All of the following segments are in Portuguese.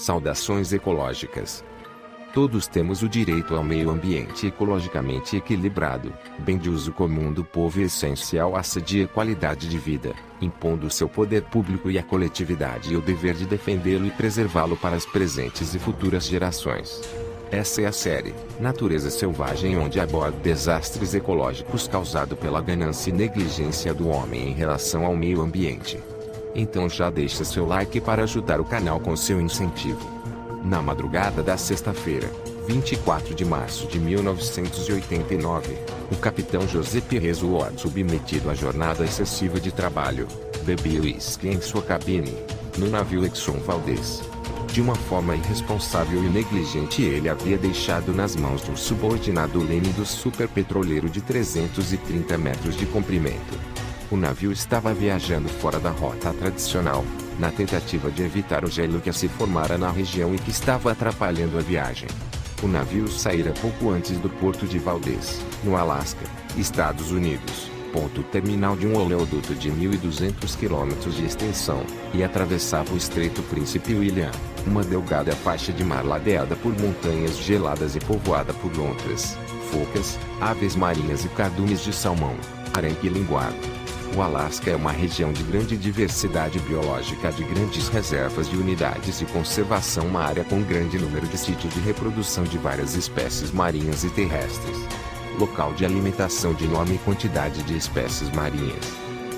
Saudações ecológicas. Todos temos o direito ao meio ambiente ecologicamente equilibrado, bem de uso comum do povo e essencial à sadia qualidade de vida, impondo seu poder público e a coletividade o dever de defendê-lo e preservá-lo para as presentes e futuras gerações. Essa é a série Natureza Selvagem, onde aborda desastres ecológicos causados pela ganância e negligência do homem em relação ao meio ambiente. Então já deixa seu like para ajudar o canal com seu incentivo. Na madrugada da sexta-feira, 24 de março de 1989, o capitão José Pires Ward, submetido à jornada excessiva de trabalho, bebia uísque em sua cabine, no navio Exxon Valdez. De uma forma irresponsável e negligente, ele havia deixado nas mãos de um subordinado o leme do superpetroleiro de 330 metros de comprimento. O navio estava viajando fora da rota tradicional, na tentativa de evitar o gelo que se formara na região e que estava atrapalhando a viagem. O navio saíra pouco antes do porto de Valdez, no Alasca, Estados Unidos, ponto terminal de um oleoduto de 1.200 km de extensão, e atravessava o Estreito Príncipe William, uma delgada faixa de mar ladeada por montanhas geladas e povoada por lontras, focas, aves marinhas e cardumes de salmão, arenque e linguado. O Alasca é uma região de grande diversidade biológica, de grandes reservas de unidades de conservação, uma área com grande número de sítios de reprodução de várias espécies marinhas e terrestres. Local de alimentação de enorme quantidade de espécies marinhas.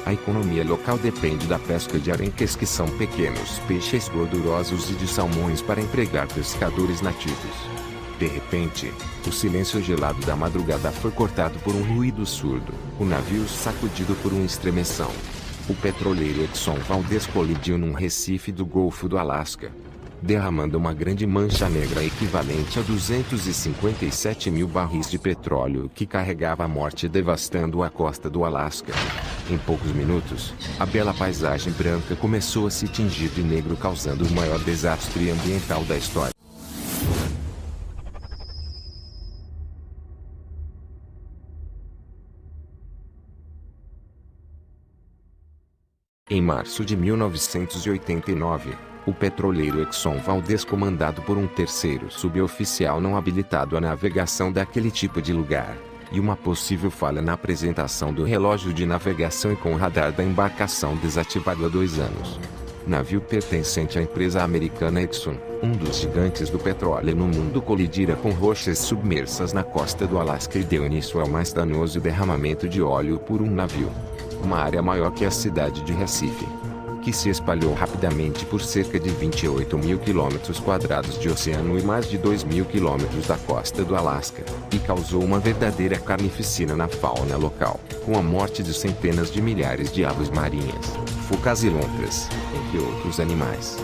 A economia local depende da pesca de arenques, que são pequenos peixes gordurosos, e de salmões para empregar pescadores nativos. De repente, o silêncio gelado da madrugada foi cortado por um ruído surdo, o navio sacudido por um estremeção. O petroleiro Exxon Valdez colidiu num recife do Golfo do Alasca, derramando uma grande mancha negra equivalente a 257 mil barris de petróleo que carregava a morte, devastando a costa do Alasca. Em poucos minutos, a bela paisagem branca começou a se tingir de negro, causando o maior desastre ambiental da história. Em março de 1989, o petroleiro Exxon Valdez, comandado por um terceiro suboficial não habilitado à navegação daquele tipo de lugar, e uma possível falha na apresentação do relógio de navegação e com o radar da embarcação desativado há 2 anos. Navio pertencente à empresa americana Exxon, um dos gigantes do petróleo no mundo, colidira com rochas submersas na costa do Alasca e deu início ao mais danoso derramamento de óleo por um navio. Uma área maior que a cidade de Recife, que se espalhou rapidamente por cerca de 28 mil quilômetros quadrados de oceano e mais de 2.000 quilômetros da costa do Alasca, e causou uma verdadeira carnificina na fauna local, com a morte de centenas de milhares de aves marinhas, focas e lontras, entre outros animais.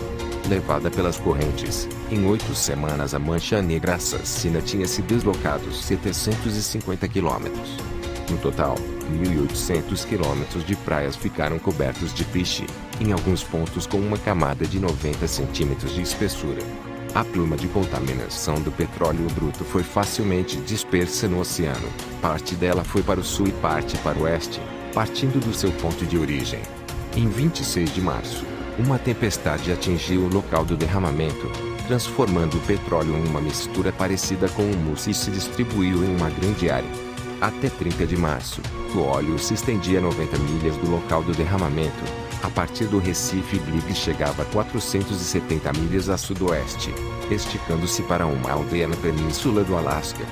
Levada pelas correntes, em 8 semanas a mancha negra assassina tinha se deslocado 750 quilômetros. No total, 1.800 quilômetros de praias ficaram cobertos de piche, em alguns pontos com uma camada de 90 centímetros de espessura. A pluma de contaminação do petróleo bruto foi facilmente dispersa no oceano, parte dela foi para o sul e parte para o oeste, partindo do seu ponto de origem. Em 26 de março, uma tempestade atingiu o local do derramamento, transformando o petróleo em uma mistura parecida com o mousse e se distribuiu em uma grande área. Até 30 de março, o óleo se estendia 90 milhas do local do derramamento. A partir do Recife Big chegava a 470 milhas a sudoeste, esticando-se para uma aldeia na península do Alasca.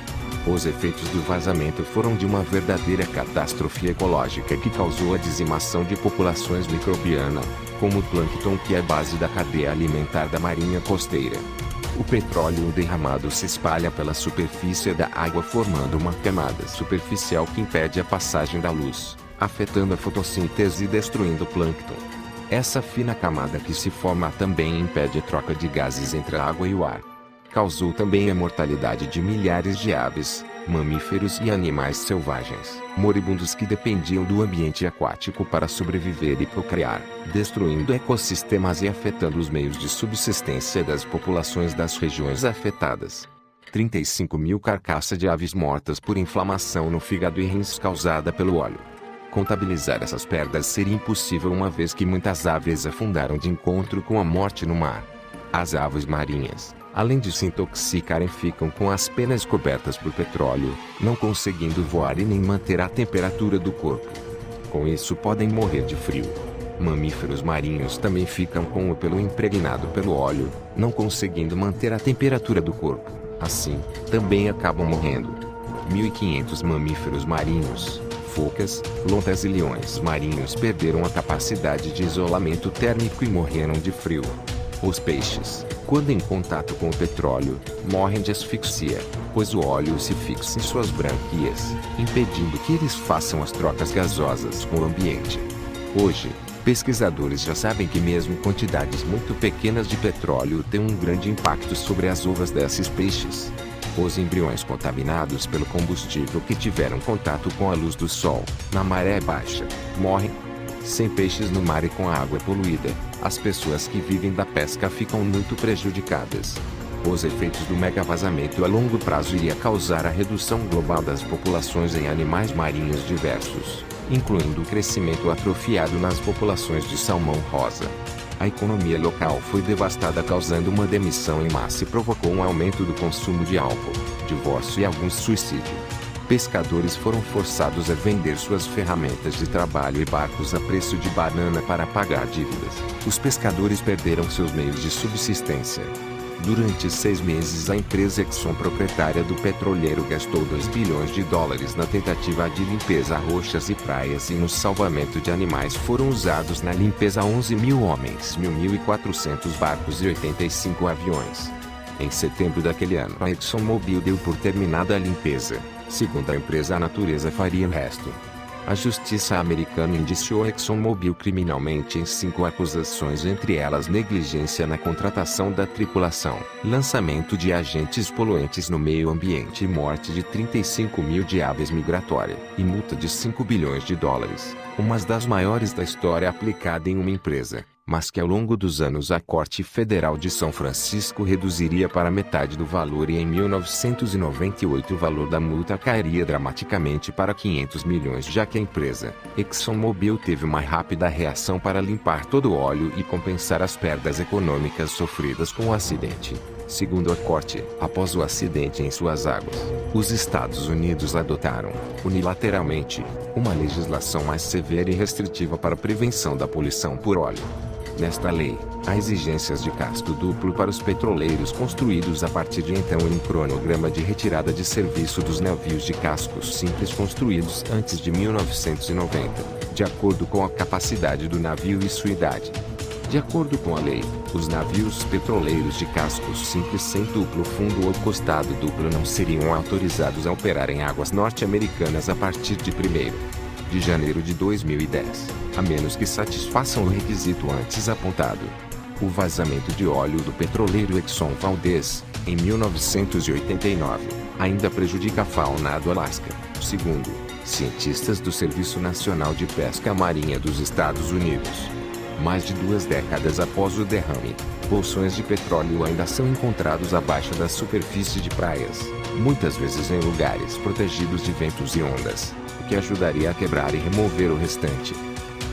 Os efeitos do vazamento foram de uma verdadeira catástrofe ecológica que causou a dizimação de populações microbianas, como o plâncton, que é a base da cadeia alimentar da marinha costeira. O petróleo derramado se espalha pela superfície da água, formando uma camada superficial que impede a passagem da luz, afetando a fotossíntese e destruindo o plâncton. Essa fina camada que se forma também impede a troca de gases entre a água e o ar. Causou também a mortalidade de milhares de aves, mamíferos e animais selvagens, moribundos, que dependiam do ambiente aquático para sobreviver e procriar, destruindo ecossistemas e afetando os meios de subsistência das populações das regiões afetadas. 35 mil carcaças de aves mortas por inflamação no fígado e rins causada pelo óleo. Contabilizar essas perdas seria impossível, uma vez que muitas aves afundaram de encontro com a morte no mar. As aves marinhas, além de se intoxicarem, ficam com as penas cobertas por petróleo, não conseguindo voar e nem manter a temperatura do corpo. Com isso podem morrer de frio. Mamíferos marinhos também ficam com o pelo impregnado pelo óleo, não conseguindo manter a temperatura do corpo. Assim, também acabam morrendo. 1.500 mamíferos marinhos, focas, lontas e leões marinhos perderam a capacidade de isolamento térmico e morreram de frio. Os peixes, quando em contato com o petróleo, morrem de asfixia, pois o óleo se fixa em suas branquias, impedindo que eles façam as trocas gasosas com o ambiente. Hoje, pesquisadores já sabem que mesmo quantidades muito pequenas de petróleo têm um grande impacto sobre as ovas desses peixes. Os embriões contaminados pelo combustível que tiveram contato com a luz do sol, na maré baixa, morrem. Sem peixes no mar e com a água poluída, as pessoas que vivem da pesca ficam muito prejudicadas. Os efeitos do mega vazamento a longo prazo iria causar a redução global das populações em animais marinhos diversos, incluindo o crescimento atrofiado nas populações de salmão rosa. A economia local foi devastada, causando uma demissão em massa e provocou um aumento do consumo de álcool, divórcio e alguns suicídios. Pescadores foram forçados a vender suas ferramentas de trabalho e barcos a preço de banana para pagar dívidas. Os pescadores perderam seus meios de subsistência. Durante 6 meses, a empresa Exxon, proprietária do petroleiro, gastou US$ 2 bilhões na tentativa de limpeza a rochas e praias, e no salvamento de animais foram usados na limpeza 11.000 homens, 1.400 barcos e 85 aviões. Em setembro daquele ano, a ExxonMobil deu por terminada a limpeza. Segundo a empresa, a natureza faria o resto. A justiça americana indiciou a ExxonMobil criminalmente em 5 acusações, entre elas negligência na contratação da tripulação, lançamento de agentes poluentes no meio ambiente e morte de 35 mil de aves migratórias, e multa de US$ 5 bilhões, uma das maiores da história aplicada em uma empresa, mas que ao longo dos anos a Corte Federal de São Francisco reduziria para metade do valor, e em 1998 o valor da multa cairia dramaticamente para 500 milhões, já que a empresa ExxonMobil teve uma rápida reação para limpar todo o óleo e compensar as perdas econômicas sofridas com o acidente. Segundo a Corte, após o acidente em suas águas, os Estados Unidos adotaram, unilateralmente, uma legislação mais severa e restritiva para a prevenção da poluição por óleo. Nesta lei, há exigências de casco duplo para os petroleiros construídos a partir de então, e um cronograma de retirada de serviço dos navios de cascos simples construídos antes de 1990, de acordo com a capacidade do navio e sua idade. De acordo com a lei, os navios petroleiros de cascos simples sem duplo fundo ou costado duplo não seriam autorizados a operar em águas norte-americanas a partir de 1º de janeiro de 2010, a menos que satisfaçam o requisito antes apontado. O vazamento de óleo do petroleiro Exxon Valdez, em 1989, ainda prejudica a fauna do Alasca, segundo cientistas do Serviço Nacional de Pesca Marinha dos Estados Unidos. Mais de 2 décadas após o derrame, bolsões de petróleo ainda são encontrados abaixo da superfície de praias, muitas vezes em lugares protegidos de ventos e ondas, o que ajudaria a quebrar e remover o restante.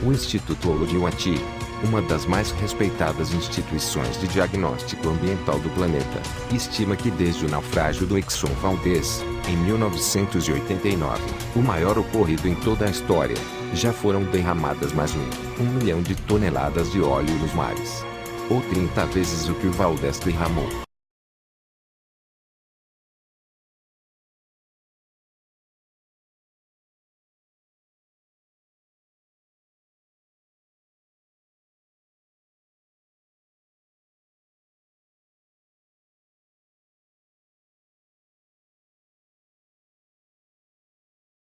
O Instituto Ologiwati, uma das mais respeitadas instituições de diagnóstico ambiental do planeta, estima que desde o naufrágio do Exxon Valdez, em 1989, o maior ocorrido em toda a história, já foram derramadas mais de 1 milhão de toneladas de óleo nos mares. Ou 30 vezes o que o Valdez derramou.